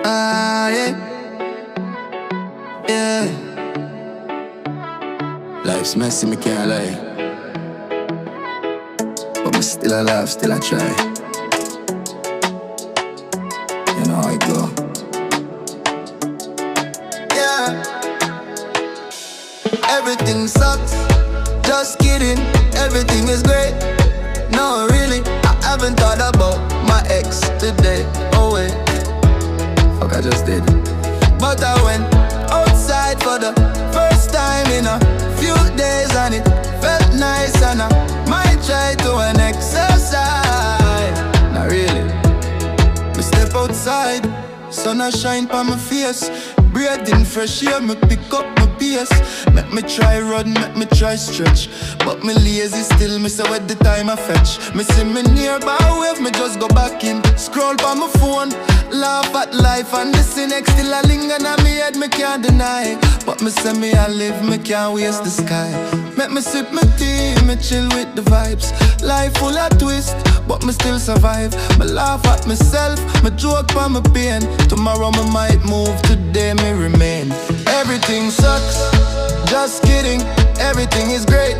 Yeah, yeah. Life's messy, me can't lie, but me still alive, still I try. You know how it go. Yeah. Everything sucks, just kidding. Everything is great. No, really, I haven't thought about my ex today. Oh wait, fuck, I just did. But I went outside for the first time in a few days, and it felt nice, and I might try to an exercise. Not really. Me step outside, sun a shine pa my face. Breathing fresh air, me pick up my pace. Make me try run, make me try stretch, but me lazy still, me say what the time I fetch. Me see me nearby wave, me just go back in. Scroll pa my phone, laugh at life, and this next still a linger na me head, me can't deny. But me say me I live, me can't waste the sky. Make me sip my tea, me chill with the vibes. Life full of twist, but me still survive. Me laugh at myself, me joke pa my pain. Tomorrow me might move, today me remain. Everything sucks, just kidding. Everything is great.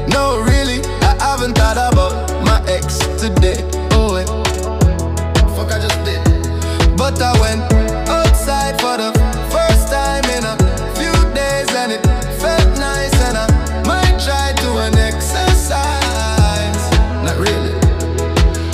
No, really, I haven't thought about my ex today. Oh wait, fuck, I just did. But I went outside for the first time in a few days, and it felt nice, and I might try to an exercise. Not really.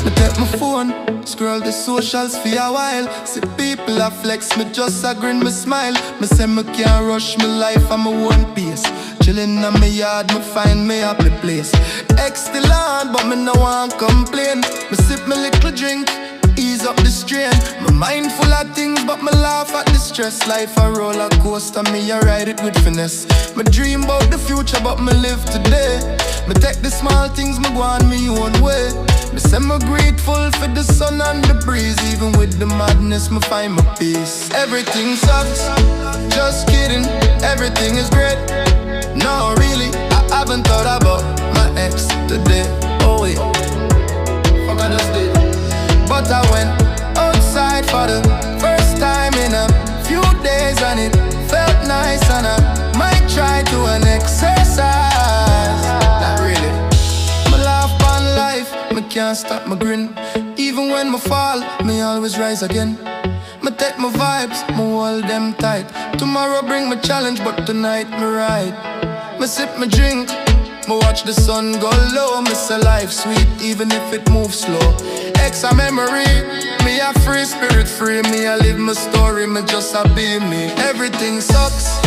Me take my phone, scroll the socials for a while. See people a flex, me just a grin, me smile. Me say me can't rush my life at my own pace. Chillin' in my yard, me find me happy place. Ex still on, but me no want complain. Me sip my little drink, ease up the strain. My mind full of things, but me laugh at the stress. Life a roller coaster, me I ride it with finesse. Me dream about the future, but me live today. Me take the small things, me go on me own way. Me say me grateful for the sun and the breeze. Even with the madness, me find my peace. Everything sucks, just kidding. Everything is great. No, really, I haven't thought about my ex today. Oh wait, fuck, I just did. But I went outside for the first time in a few days, and it felt nice, and I might try to an exercise. Not really. Me laugh on life, me can't stop my grin. Even when me fall, me always rise again. Me take my vibes, me hold them tight. Tomorrow bring me challenge, but tonight me ride. Me sip my drink, me watch the sun go low. Me say life sweet, even if it moves slow. Ex a memory, me a free spirit free. Me I live my story, me just a be me. Everything sucks,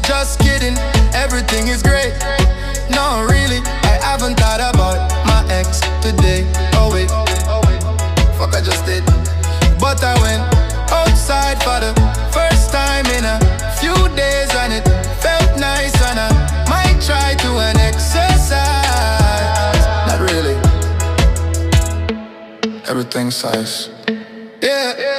just kidding. Everything is great. No, really, I haven't thought about my ex today. Oh wait, fuck, I just did. But I went outside for the first time in a few days, and it felt nice, and I might try to an exercise. Not really. Everything size. Yeah.